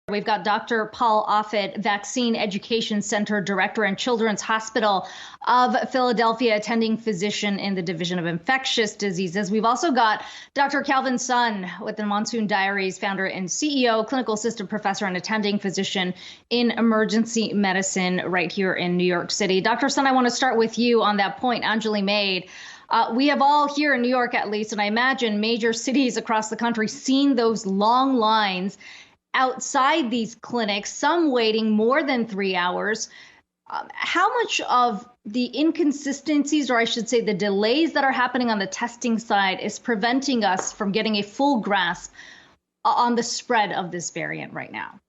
We've got Dr. Paul Offit, Vaccine Education Center Director and Children's Hospital of Philadelphia, attending physician in the Division of Infectious Diseases. We've also got Dr. Calvin Sun with the Monsoon Diaries, founder and CEO, clinical assistant professor and attending physician in emergency medicine right here in New York City. Dr. Sun, I want to start with you on that point Anjali made. We have all here in New York, at least, and I imagine major cities across the country, seen those long lines outside these clinics, some waiting more than 3 hours. How much of the inconsistencies, or I should say the delays that are happening on the testing side, is preventing us from getting a full grasp on the spread of this variant right now?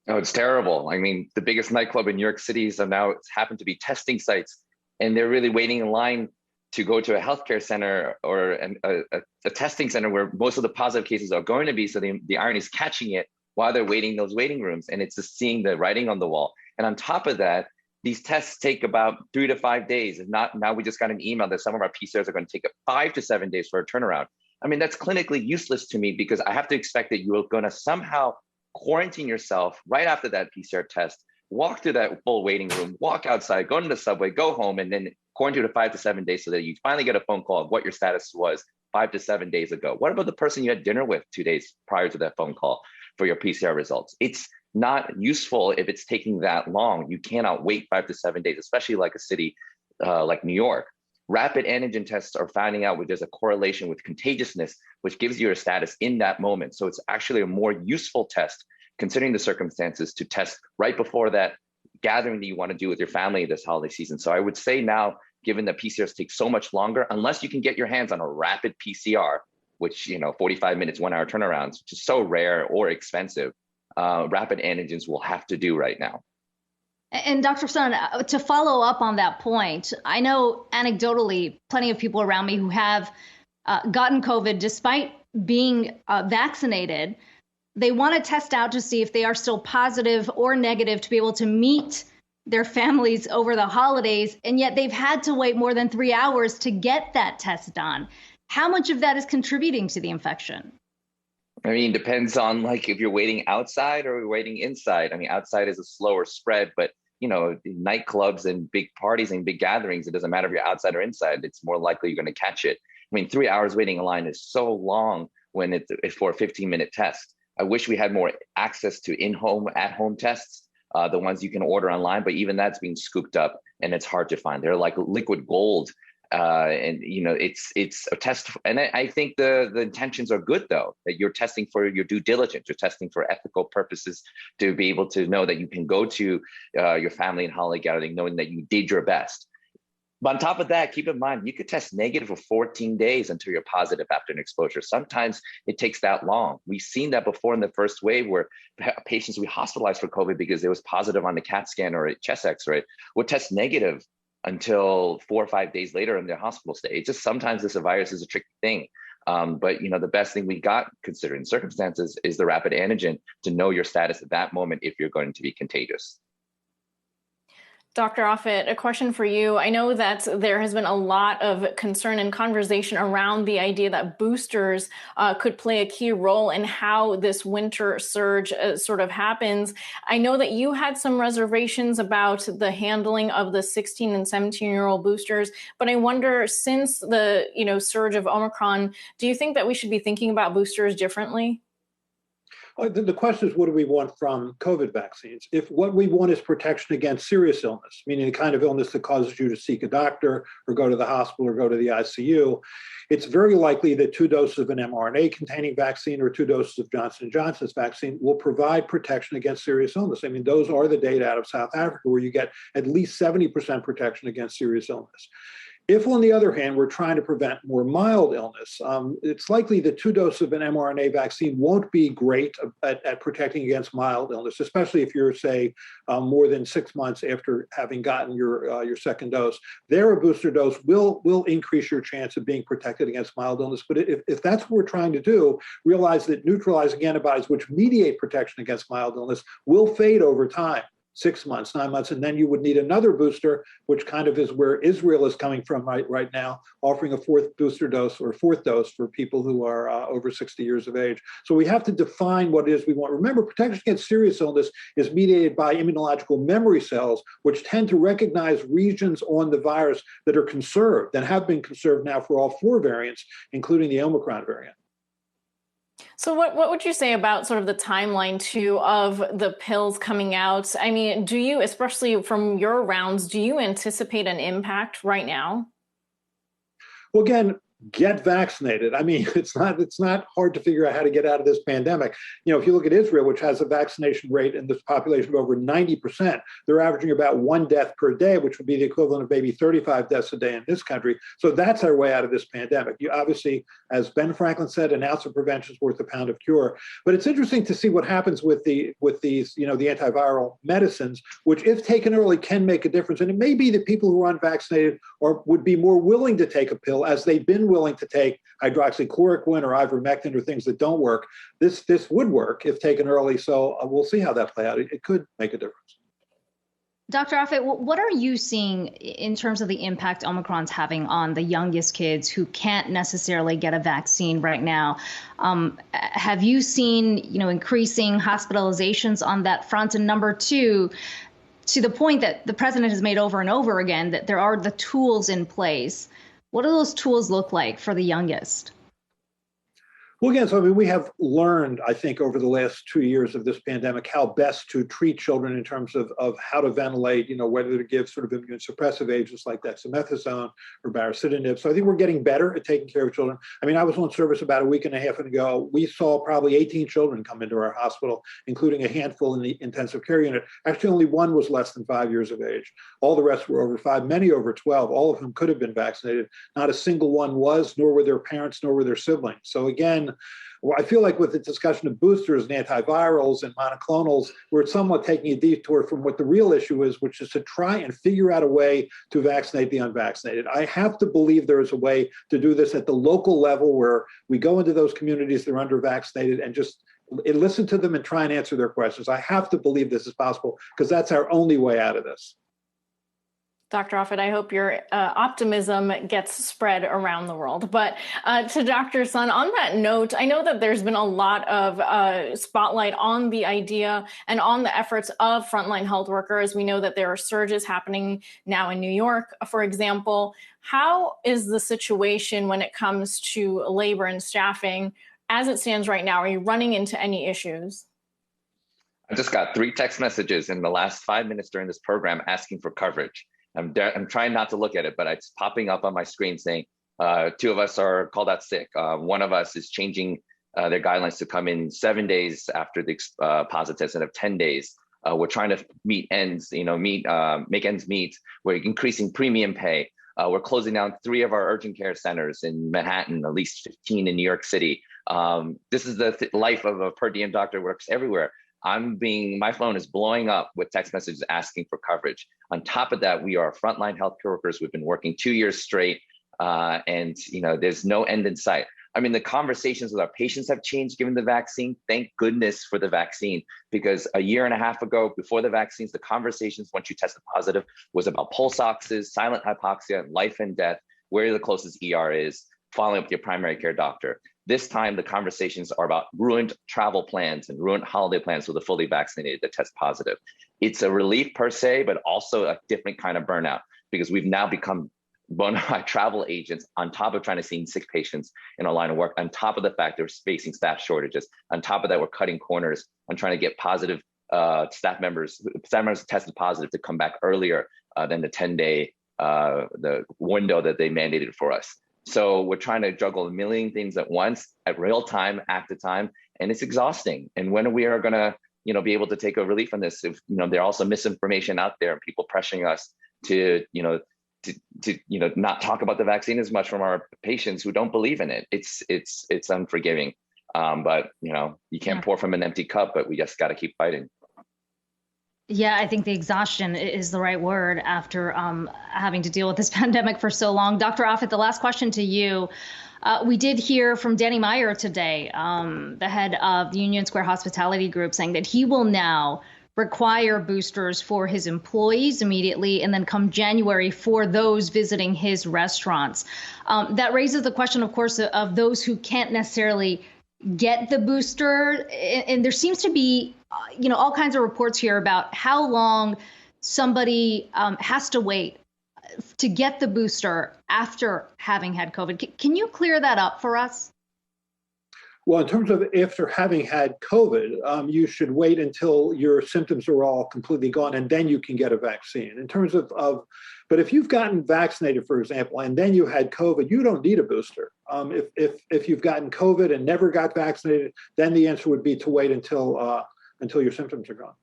Oh, it's terrible. I mean, the biggest nightclub in New York City are now happen to be testing sites, and they're really waiting in line to go to a healthcare center or a testing center where most of the positive cases are going to be. So the irony is catching it while they're waiting in those waiting rooms, and it's just seeing the writing on the wall. And on top of that, these tests take about 3 to 5 days. And now we just got an email that some of our PCRs are going to take 5 to 7 days for a turnaround. I mean, that's clinically useless to me, because I have to expect that you're going to somehow quarantine yourself right after that PCR test, walk through that full waiting room, walk outside, go to the subway, go home, and then quarantine to 5 to 7 days so that you finally get a phone call of what your status was 5 to 7 days ago. What about the person you had dinner with 2 days prior to that phone call for your PCR results? It's not useful if it's taking that long. You cannot wait 5 to 7 days, especially like a city like New York. Rapid antigen tests are finding out where there's a correlation with contagiousness, which gives you a status in that moment. So it's actually a more useful test, considering the circumstances, to test right before that gathering that you want to do with your family this holiday season. So I would say now, given that PCRs take so much longer, unless you can get your hands on a rapid PCR, which, 45 minutes, 1 hour turnarounds, which is so rare or expensive, rapid antigens will have to do right now. And Dr. Sun, to follow up on that point, I know anecdotally plenty of people around me who have gotten COVID despite being vaccinated. They want to test out to see if they are still positive or negative to be able to meet their families over the holidays, and yet they've had to wait more than 3 hours to get that test done. How much of that is contributing to the infection? I mean, depends on if you're waiting outside or you're waiting inside. I mean, outside is a slower spread, but nightclubs and big parties and big gatherings, it doesn't matter if you're outside or inside, it's more likely you're going to catch it. I mean, 3 hours waiting in line is so long when it's for a 15-minute test. I wish we had more access to in-home, at-home tests, the ones you can order online, but even that's being scooped up and it's hard to find. They're like liquid gold. And it's a test, and I think the intentions are good, though, that you're testing for your due diligence, you're testing for ethical purposes, to be able to know that you can go to your family and holiday gathering knowing that you did your best. But on top of that, keep in mind, you could test negative for 14 days until you're positive after an exposure. Sometimes it takes that long. We've seen that before in the first wave, where patients we hospitalized for COVID because it was positive on the CAT scan or a chest x-ray would test negative until 4 or 5 days later in their hospital stay. It's just sometimes this virus is a tricky thing. But the best thing we got, considering circumstances, is the rapid antigen to know your status at that moment if you're going to be contagious. Dr. Offit, a question for you. I know that there has been a lot of concern and conversation around the idea that boosters could play a key role in how this winter surge sort of happens. I know that you had some reservations about the handling of the 16 and 17-year-old boosters, but I wonder, since the surge of Omicron, do you think that we should be thinking about boosters differently? The question is, what do we want from COVID vaccines? If what we want is protection against serious illness, meaning the kind of illness that causes you to seek a doctor or go to the hospital or go to the ICU, it's very likely that 2 doses of an mRNA-containing vaccine or 2 doses of Johnson & Johnson's vaccine will provide protection against serious illness. I mean, those are the data out of South Africa, where you get at least 70% protection against serious illness. If, on the other hand, we're trying to prevent more mild illness, it's likely that 2 doses of an mRNA vaccine won't be great at protecting against mild illness, especially if you're, say, more than 6 months after having gotten your second dose. There, a booster dose will increase your chance of being protected against mild illness. But if that's what we're trying to do, realize that neutralizing antibodies, which mediate protection against mild illness, will fade over time. 6 months, 9 months, and then you would need another booster, which kind of is where Israel is coming from right now, offering a fourth booster dose or fourth dose for people who are over 60 years of age. So we have to define what it is we want. Remember, protection against serious illness is mediated by immunological memory cells, which tend to recognize regions on the virus that are conserved and have been conserved now for all 4 variants, including the Omicron variant. So what would you say about sort of the timeline too of the pills coming out? I mean, do you, especially from your rounds, do you anticipate an impact right now? Well, again, get vaccinated. I mean, it's not hard to figure out how to get out of this pandemic. You know, if you look at Israel, which has a vaccination rate in this population of over 90%, they're averaging about 1 death per day, which would be the equivalent of maybe 35 deaths a day in this country. So that's our way out of this pandemic. You obviously, as Ben Franklin said, an ounce of prevention is worth a pound of cure. But it's interesting to see what happens with these, you know, the antiviral medicines, which if taken early can make a difference. And it may be that people who are unvaccinated or would be more willing to take a pill, as they've been willing to take hydroxychloroquine or ivermectin or things that don't work. This would work if taken early. So we'll see how that plays out. It could make a difference. Dr. Offit, what are you seeing in terms of the impact Omicron's having on the youngest kids who can't necessarily get a vaccine right now? Have you seen, you know, increasing hospitalizations on that front? And number two, to the point that the president has made over and over again, that there are the tools in place. What do those tools look like for the youngest? Well, again, so I mean, we have learned, I think, over the last 2 years of this pandemic, how best to treat children in terms of how to ventilate, you know, whether to give sort of immune suppressive agents like dexamethasone or baricitinib. So I think we're getting better at taking care of children. I mean, I was on service about a week and a half ago. We saw probably 18 children come into our hospital, including a handful in the intensive care unit. Actually, only one was less than 5 years of age. All the rest were over 5, many over 12, all of whom could have been vaccinated. Not a single one was, nor were their parents, nor were their siblings. So again, well, I feel like with the discussion of boosters and antivirals and monoclonals, we're somewhat taking a detour from what the real issue is, which is to try and figure out a way to vaccinate the unvaccinated. I have to believe there is a way to do this at the local level where we go into those communities that are under-vaccinated and just listen to them and try and answer their questions. I have to believe this is possible because that's our only way out of this. Dr. Offit, I hope your optimism gets spread around the world. But to Dr. Sun, on that note, I know that there's been a lot of spotlight on the idea and on the efforts of frontline health workers. We know that there are surges happening now in New York, for example. How is the situation when it comes to labor and staffing as it stands right now? Are you running into any issues? I just got 3 text messages in the last 5 minutes during this program asking for coverage. I'm trying not to look at it, but it's popping up on my screen saying 2 of us are called out sick. One of us is changing their guidelines to come in 7 days after the positive test instead of 10 days. We're trying to make ends meet. We're increasing premium pay. We're closing down 3 of our urgent care centers in Manhattan, at least 15 in New York City. This is the life of a per diem doctor who works everywhere. My phone is blowing up with text messages asking for coverage. On top of that, we are frontline healthcare workers. We've been working 2 years straight, and there's no end in sight. I mean, the conversations with our patients have changed given the vaccine. Thank goodness for the vaccine, because a year and a half ago, before the vaccines, the conversations once you tested positive was about pulse oxes, silent hypoxia, life and death, where the closest ER is, following up with your primary care doctor. This time, the conversations are about ruined travel plans and ruined holiday plans for the fully vaccinated that test positive. It's a relief per se, but also a different kind of burnout, because we've now become bona fide travel agents on top of trying to see sick patients in our line of work, on top of the fact that we're facing staff shortages, on top of that, we're cutting corners on trying to get positive staff members tested positive to come back earlier than the 10-day the window that they mandated for us. So we're trying to juggle a million things at once, at real time, active time, and it's exhausting. And when we are going to, be able to take a relief on this, if there are also misinformation out there and people pressuring us to not talk about the vaccine as much from our patients who don't believe in it. It's unforgiving. But you can't pour from an empty cup. But we just got to keep fighting. Yeah, I think the exhaustion is the right word after having to deal with this pandemic for so long. Dr. Offit, the last question to you. We did hear from Danny Meyer today, the head of the Union Square Hospitality Group, saying that he will now require boosters for his employees immediately, and then come January for those visiting his restaurants. That raises the question, of course, of those who can't necessarily get the booster. And there seems to be, all kinds of reports here about how long somebody has to wait to get the booster after having had COVID. Can you clear that up for us? Well, in terms of after having had COVID, you should wait until your symptoms are all completely gone, and then you can get a vaccine. In terms of but if you've gotten vaccinated, for example, and then you had COVID, you don't need a booster. If you've gotten COVID and never got vaccinated, then the answer would be to wait until your symptoms are gone.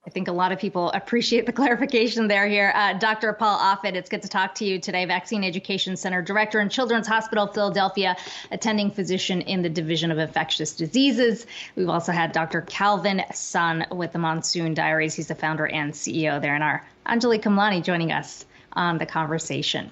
I think a lot of people appreciate the clarification there here. Dr. Paul Offit, it's good to talk to you today. Vaccine Education Center Director in Children's Hospital Philadelphia, attending physician in the Division of Infectious Diseases. We've also had Dr. Calvin Sun with the Monsoon Diaries. He's the founder and CEO there, and our Anjali Kamlani joining us on the conversation.